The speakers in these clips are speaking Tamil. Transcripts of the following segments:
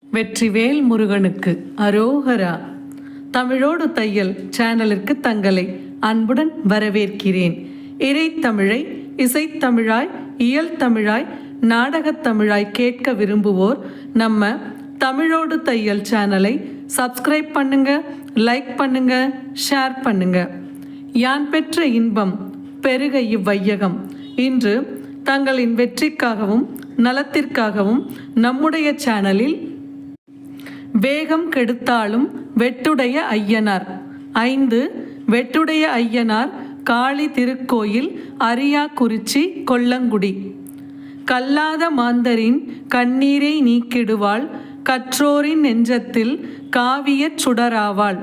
வெற்றிவேல் முருகனுக்கு அரோகரா. தமிழோடு தையல் சேனலிற்கு தங்களை அன்புடன் வரவேற்கிறேன். இறைத்தமிழை இசைத்தமிழாய், இயல் தமிழாய், நாடகத் தமிழாய் கேட்க விரும்புவோர் நம்ம தமிழோடு தையல் சேனலை சப்ஸ்கிரைப் பண்ணுங்க, லைக் பண்ணுங்க, ஷேர் பண்ணுங்க. யான் பெற்ற இன்பம் பெருக இவ்வையகம். இன்று தங்களின் வெற்றிக்காகவும் நலத்திற்காகவும் நம்முடைய சேனலில் வேகம் கெடுத்தாலும் வெட்டுடைய ஐயனார் 5 வெட்டுடைய ஐயனார் காளி திருக்கோயில், அரியாக்குறிச்சி, கொல்லங்குடி. கல்லாத மாந்தரின் கண்ணீரை நீக்கிடுவாள், கற்றோரின் நெஞ்சத்தில் காவியச் சுடராவாள்.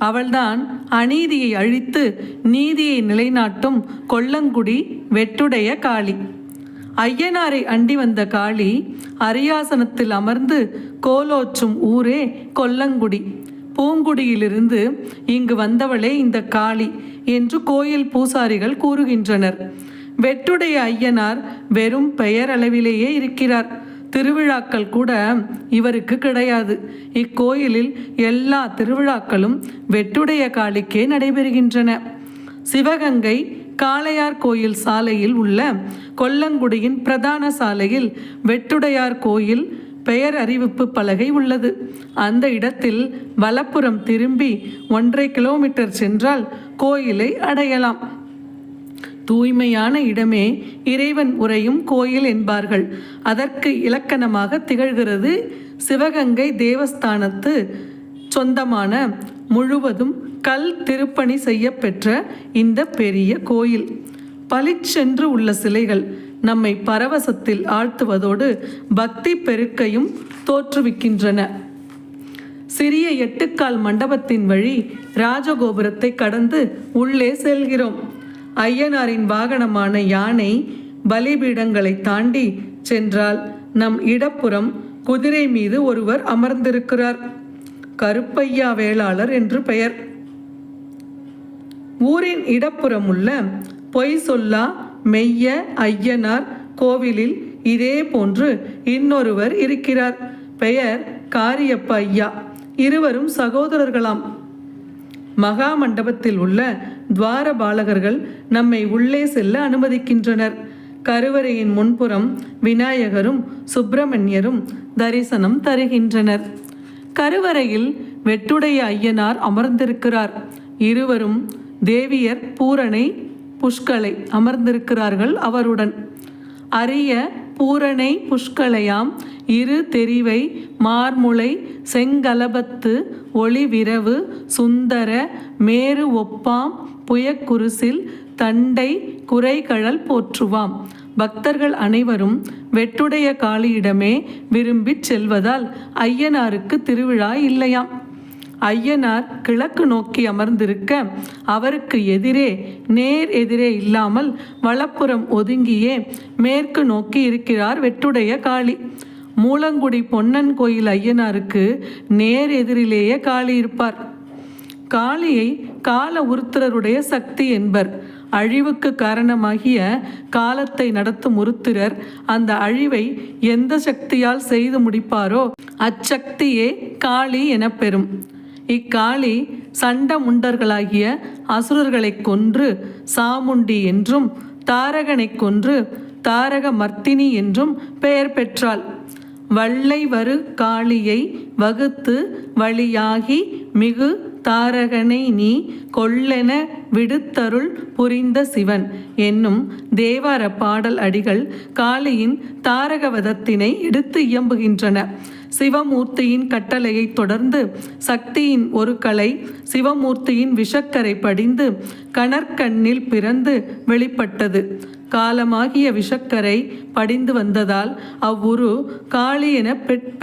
அவள்தான் அநீதியை அழித்து நீதியை நிலைநாட்டும் கொல்லங்குடி வெட்டுடைய காளி. ஐயனாரை அண்டி வந்த காளி அரியாசனத்தில் அமர்ந்து கோலோச்சும் ஊரே கொல்லங்குடி. பூங்குடியிலிருந்து இங்கு வந்தவளே இந்த காளி என்று கோயில் பூசாரிகள் கூறுகின்றனர். வெட்டுடைய ஐயனார் வெறும் பெயர் அளவிலேயே இருக்கிறார். திருவிழாக்கள் கூட இவருக்கு கிடையாது. இக்கோயிலில் எல்லா திருவிழாக்களும் வெட்டுடைய காளிக்கே நடைபெறுகின்றன. சிவகங்கை காளையார் கோயில் சாலையில் உள்ள கொல்லங்குடியின் பிரதான சாலையில் வெட்டுடையார் கோயில் பெயர் அறிவிப்பு பலகை உள்ளது. அந்த இடத்தில் வலப்புறம் திரும்பி 1.5 கிலோமீட்டர் சென்றால் கோயிலை அடையலாம். தூய்மையான இடமே இறைவன் உறையும் கோயில் என்பார்கள். அதற்கு இலக்கணமாக திகழ்கிறது சிவகங்கை தேவஸ்தானத்து சொந்தமான முழுவதும் கல் திருப்பணி செய்ய பெற்ற இந்த பெரிய கோயில். பளிச்சென்று உள்ள சிலைகள் நம்மை பரவசத்தில் ஆழ்த்துவதோடு பக்தி பெருக்கையும் தோற்றுவிக்கின்றன. சிறிய 8 மண்டபத்தின் வழி ராஜகோபுரத்தை கடந்து உள்ளே செல்கிறோம். ஐயனாரின் வாகனமான யானை பலிபீடங்களை தாண்டி சென்றால் நம் இடப்புறம் குதிரை மீது ஒருவர் அமர்ந்திருக்கிறார். கருப்பையா வேளாளர் என்று பெயர். ஊரின் இடப்புறம் உள்ள பொய் சொல்லா மெய்ய ஐயனார் கோவிலில் இதே போன்று இன்னொருவர் இருக்கிறார். பெயர் காரியப்ப ஐயா. இருவரும் சகோதரர்களாம். மகா மண்டபத்தில் உள்ள துவார பாலகர்கள் நம்மை உள்ளே செல்ல அனுமதிக்கின்றனர். கருவறையின் முன்புறம் விநாயகரும் சுப்பிரமணியரும் தரிசனம் தருகின்றனர். கருவறையில் வெட்டுடைய ஐயனார் அமர்ந்திருக்கிறார். இருவரும் தேவியர் பூரணை புஷ்களை அமர்ந்திருக்கிறார்கள் அவருடன். அரிய பூரணை புஷ்களையாம் இரு தெரிவை மார்முளை செங்கலபத்து ஒளி விரவு சுந்தர மேரு ஒப்பாம் புயக்குருசில் தண்டை குறைகழல் போற்றுவாம். பக்தர்கள் அனைவரும் வெட்டுடைய காளியிடமே விரும்பி செல்வதால் ஐயனாருக்கு திருவிழா இல்லையாம். ஐயனார் கிழக்கு நோக்கி அமர்ந்திருக்க அவருக்கு எதிரே நேர் எதிரே இல்லாமல் வலப்புறம் ஒதுங்கியே மேற்கு நோக்கி இருக்கிறார் வெட்டுடைய காளி. மூலங்குடி பொன்னன் கோயில் ஐயனாருக்கு நேர் எதிரிலேயே காளி இருப்பார். காளியை கால உருத்திரருடைய சக்தி என்பர். அழிவுக்கு காரணமாகிய காலத்தை நடத்தும் உருத்திரர் அந்த அழிவை எந்த சக்தியால் செய்து முடிப்பாரோ அச்சக்தியே காளி எனப்பெறும். இக்காளி சண்ட முண்டர்களாகிய அசுரர்களை கொன்று சாமுண்டி என்றும் தாரகனை கொன்று தாரக மர்த்தினி என்றும் பெயர் பெற்றாள். வள்ளை வரு காளியை வகுத்து வழியாகி மிகு தாரகனை நீ கொல்லென விடுத்தருள் புரிந்த சிவன் என்னும் தேவார பாடல் அடிகள் காளியின் தாரகவதத்தினை எடுத்து இயம்புகின்றன. சிவமூர்த்தியின் கட்டளையை தொடர்ந்து சக்தியின் ஒரு கலை சிவமூர்த்தியின் விஷக்கரை படிந்து கணற்கண்ணில் பிறந்து வெளிப்பட்டது. காலமாகிய விஷக்கரை படிந்து வந்ததால் அவ்வுரு காளி என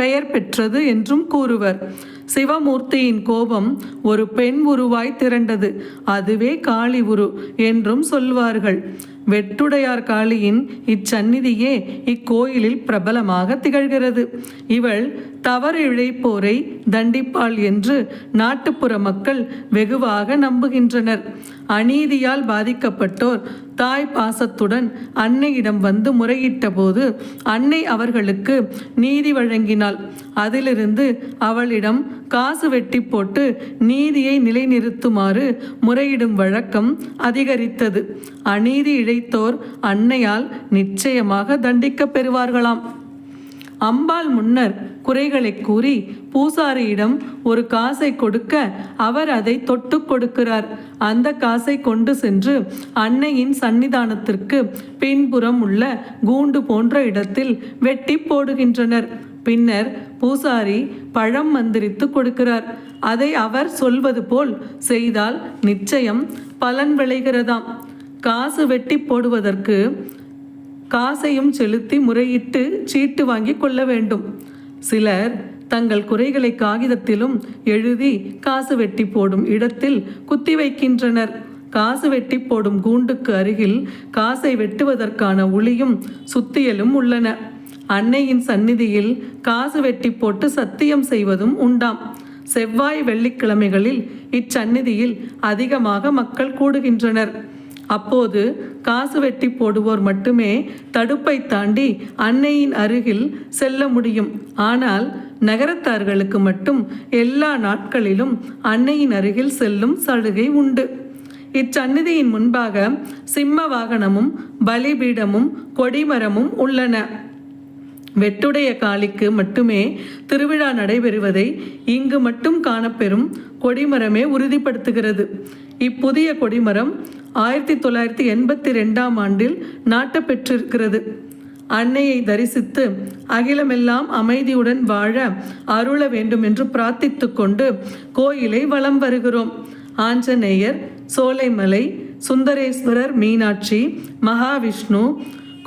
பெயர் பெற்றது என்றும் கூறுவர். சிவமூர்த்தியின் கோபம் ஒரு பெண் உருவாய் திரண்டது, அதுவே காளி உரு என்றும் சொல்வார்கள். வெட்டுடையார் காளியின் இச்சந்நிதியே இக்கோயிலில் பிரபலமாக திகழ்கிறது. இவள் தவறு இழைப்போரை தண்டிப்பாள் என்று நாட்டுப்புற மக்கள் வெகுவாக நம்புகின்றனர். அநீதியால் பாதிக்கப்பட்டோர் தாய் பாசத்துடன் அன்னையிடம் வந்து முறையிட்ட போது அன்னை அவர்களுக்கு நீதி வழங்கினாள். அதிலிருந்து அவளிடம் காசு வெட்டி போட்டு நீதியை நிலைநிறுத்துமாறு முறையிடும் வழக்கம் அதிகரித்தது. அநீதி இழைத்தோர் அன்னையால் நிச்சயமாக தண்டிக்கப் பெறுவார்களாம். அம்பாள் முன்னர் குறைகளை கூறி பூசாரியிடம் ஒரு காசை கொடுக்க அவர் அதை தொட்டு கொடுக்கிறார். அந்த காசை கொண்டு சென்று அன்னையின் சன்னிதானத்திற்கு பின்புறம் உள்ள கூண்டு போன்ற இடத்தில் வெட்டி போடுகின்றனர். பின்னர் பூசாரி பழம் மந்திரித்து கொடுக்கிறார். அதை அவர் சொல்வது போல் செய்தால் நிச்சயம் பலன் விளைகிறதாம். காசு வெட்டி போடுவதற்கு காசையும் செலுத்தி முறையிட்டு சீட்டு வாங்கி கொள்ள வேண்டும். சிலர் தங்கள் குறைகளை காகிதத்திலும் எழுதி காசு வெட்டி போடும் இடத்தில் குத்தி வைக்கின்றனர். காசு வெட்டி போடும் கூண்டுக்கு அருகில் காசை வெட்டுவதற்கான உளியும் சுத்தியலும் உள்ளன. அன்னையின் சந்நிதியில் காசு வெட்டி போட்டு சத்தியம் செய்வதும் உண்டாம். செவ்வாய் வெள்ளிக்கிழமைகளில் இச்சந்நிதியில் அதிகமாக மக்கள் கூடுகின்றனர். அப்போது காசு வெட்டி போடுவோர் மட்டுமே தடுப்பை தாண்டி அன்னையின் அருகில் செல்ல முடியும். ஆனால் நகரத்தார்களுக்கு மட்டும் எல்லா நாட்களிலும் அன்னையின் அருகில் செல்லும் சலுகை உண்டு. இச்சந்நிதியின் முன்பாக சிம்ம வாகனமும் பலிபீடமும் கொடிமரமும் உள்ளன. வெட்டுடைய காளிக்கு மட்டுமே திருவிழா நடைபெறுவதை இங்கு மட்டும் காணப்பெறும் கொடிமரமே உறுதிப்படுத்துகிறது. இப்புதிய கொடிமரம் 1982ஆம் ஆண்டில் நாட்டப்பெற்றிருக்கிறது. அன்னையை தரிசித்து அகிலமெல்லாம் அமைதியுடன் வாழ அருள வேண்டும் என்று பிரார்த்தித்து கொண்டு கோயிலை வலம் வருகிறோம். ஆஞ்சநேயர், சோலைமலை, சுந்தரேஸ்வரர், மீனாட்சி, மகாவிஷ்ணு,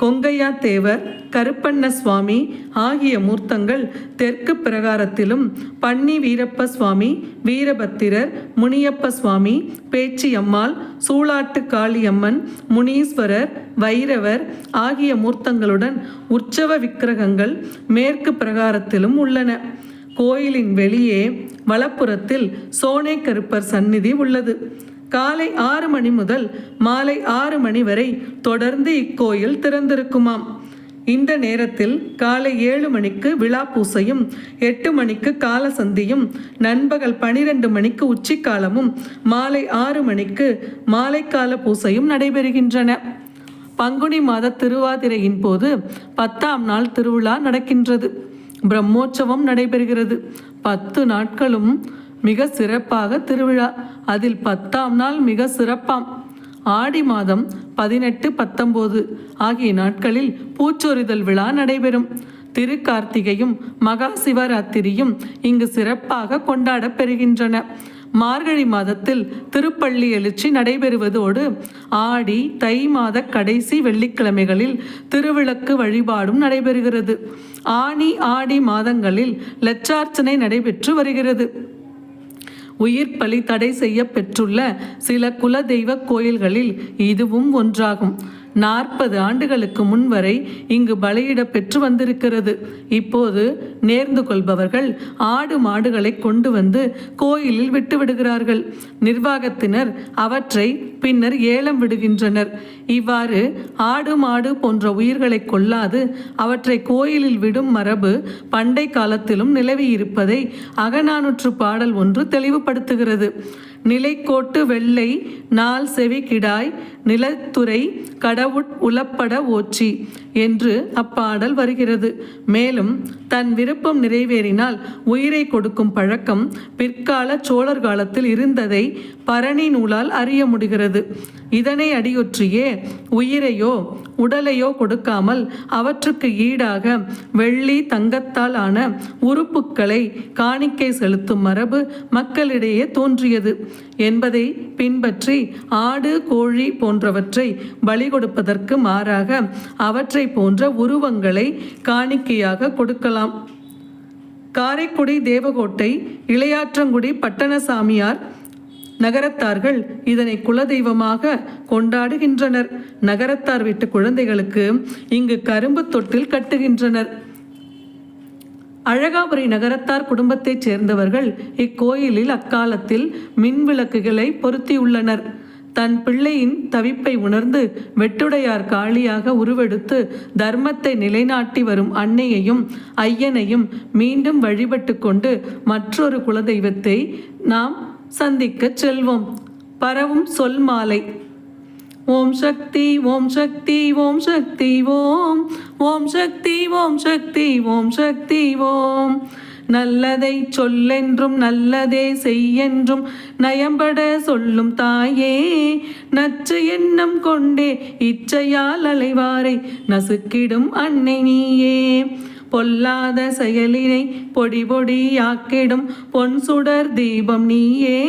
கொங்கையா தேவர், கருப்பண்ண சுவாமி ஆகிய மூர்த்தங்கள் தெற்கு பிரகாரத்திலும், பன்னி வீரப்ப சுவாமி, வீரபத்திரர், முனியப்ப சுவாமி, பேச்சியம்மாள், சூளாட்டு காளியம்மன், முனீஸ்வரர், வைரவர் ஆகிய மூர்த்தங்களுடன் உற்சவ விக்கிரகங்கள் மேற்கு பிரகாரத்திலும் உள்ளன. கோயிலின் வெளியே வலப்புறத்தில் சோனை கருப்பர் சந்நிதி உள்ளது. காலை 6 மணி முதல் மாலை 6 மணி வரை தொடர்ந்து இக்கோயில் திறந்திருக்குமாம். இந்த நேரத்தில் காலை 7 மணிக்கு விழா பூசையும், 8 மணிக்கு காலசந்தியும், நண்பகல் 12 மணிக்கு உச்சிக்காலமும், மாலை 6 மணிக்கு மாலைக்கால பூசையும் நடைபெறுகின்றன. பங்குனி மாத திருவாதிரையின் போது 10ஆம் நாள் திருவிழா நடக்கின்றது. பிரம்மோற்சவம் நடைபெறுகிறது. 10 நாட்களும் மிக சிறப்பாக திருவிழா. அதில் 10ஆம் நாள் மிக சிறப்பாம். ஆடி மாதம் 18, 19 ஆகிய நாட்களில் பூச்சொரிதல் விழா நடைபெறும். திருக்கார்த்திகையும் மகா சிவராத்திரியும் இங்கு சிறப்பாக கொண்டாடப் பெறுகின்றன. மார்கழி மாதத்தில் திருப்பள்ளி எழுச்சி நடைபெறுவதோடு ஆடி, தை மாத கடைசி வெள்ளிக்கிழமைகளில் திருவிளக்கு வழிபாடும் நடைபெறுகிறது. ஆனி, ஆடி மாதங்களில் லட்சார்ச்சனை நடைபெற்று வருகிறது. உயிர் பலி தடை செய்ய பெற்றுள்ள சில குலதெய்வ கோயில்களில் இதுவும் ஒன்றாகும். 40 ஆண்டுகளுக்கு முன் வரை இங்கு பலியிட பெற்று வந்திருக்கிறது. இப்போது நேர்ந்து கொள்பவர்கள் ஆடு மாடுகளை கொண்டு வந்து கோயிலில் விட்டு விடுகிறார்கள். நிர்வாகத்தினர் அவற்றை பின்னர் ஏலம் விடுகின்றனர். இவ்வாறு ஆடு மாடு போன்ற உயிர்களை கொல்லாது அவற்றை கோயிலில் விடும் மரபு பண்டை காலத்திலும் நிலவியிருப்பதை அகநானூற்று பாடல் ஒன்று தெளிவுபடுத்துகிறது. நிலைக்கோட்டு வெள்ளை நாள் செவி கிடாய் நிலத்துறை கடவுட் உலப்பட ஓச்சி என்று அப்பாடல் வருகிறது. மேலும் தன் விருப்பம் நிறைவேறினால் உயிரை கொடுக்கும் பழக்கம் பிற்கால சோழர் காலத்தில் இருந்ததை பரணி நூலால் அறிய முடிகிறது. இதனை அடியொற்றியே உயிரையோ உடலையோ கொடுக்காமல் அவற்றுக்கு ஈடாக வெள்ளி, தங்கத்தால் ஆன உறுப்புக்களை காணிக்கை செலுத்தும் மரபு மக்களிடையே தோன்றியது என்பதை பின்பற்றி ஆடு, கோழி போன்றவற்றை பலி கொடுப்பதற்கு மாறாக அவற்றை போன்ற உருவங்களை காணிக்கையாக கொடுக்கலாம். காரைக்குடி, தேவகோட்டை, இளையாற்றங்குடி பட்டணசாமியார் நகரத்தார்கள் இதனை குலதெய்வமாக கொண்டாடுகின்றனர். நகரத்தார் வீட்டு குழந்தைகளுக்கு இங்கு கரும்பு தொட்டில் கட்டுகின்றனர். அழகாபுரி நகரத்தார் குடும்பத்தைச் சேர்ந்தவர்கள் இக்கோயிலில் அக்காலத்தில் மின் விளக்குகளை பொருத்தியுள்ளனர். தன் பிள்ளையின் தவிப்பை உணர்ந்து வெட்டுடையார் காளியாக உருவெடுத்து தர்மத்தை நிலைநாட்டி வரும் அன்னையையும் ஐயனையும் மீண்டும் வழிபட்டு கொண்டு மற்றொரு குலதெய்வத்தை நாம் சந்திக்க செல்வோம். பரவும் சொல் மாலை. ஓம் சக்தி ஓம் சக்தி ஓம் சக்தி ஓம் ஓம் சக்தி ஓம் சக்தி ஓம் சக்தி ஓம். நல்லதை சொல்லென்றும் நல்லதே செய்யென்றும் நயம்பட சொல்லும் தாயே, நச்சு எண்ணம் கொண்டே இச்சையால் அலைவாரை நசுக்கிடும் அன்னை நீயே. பொல்லாத செயலினை பொடி பொடியாக்கிடும் பொன் சுடர் தீபம் நீயே.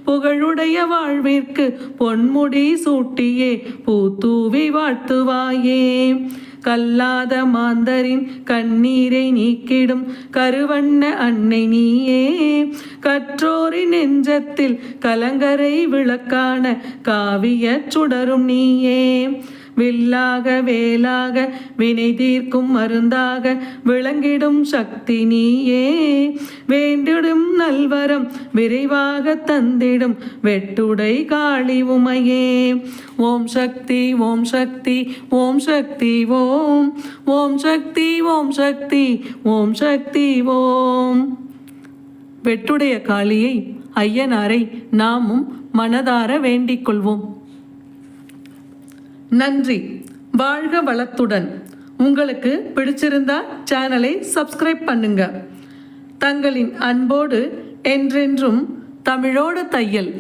புகழுடைய வாழ்விற்கு பொன்முடி சூட்டியே பூத்தூவி வாழ்த்துவாயே. கல்லாத மாந்தரின் கண்ணீரை நீக்கிடும் கருவண்ண அன்னை நீயே. கற்றோரின் நெஞ்சத்தில் கலங்கரை விளக்கான காவிய சுடரும் நீயே. வில்லாக வேலாக வினை தீர்க்கும் மருந்தாக விளங்கிடும் சக்தி நீயே. வேண்டிடும் நல்வரம் விரைவாக தந்திடும் வெட்டுடை காளி உமையே. ஓம் சக்தி ஓம் சக்தி ஓம் சக்தி ஓம் ஓம் சக்தி ஓம் சக்தி ஓம் சக்தி ஓம். வெட்டுடைய காளியை ஐயனாரை நாமும் மனதார வேண்டிக் கொள்வோம். நன்றி. வாழ்க வளத்துடன். உங்களுக்கு பிடிச்சிருந்தா சேனலை சப்ஸ்கிரைப் பண்ணுங்க. தங்களின் அன்போடு என்றென்றும் தமிழோடு தையல்.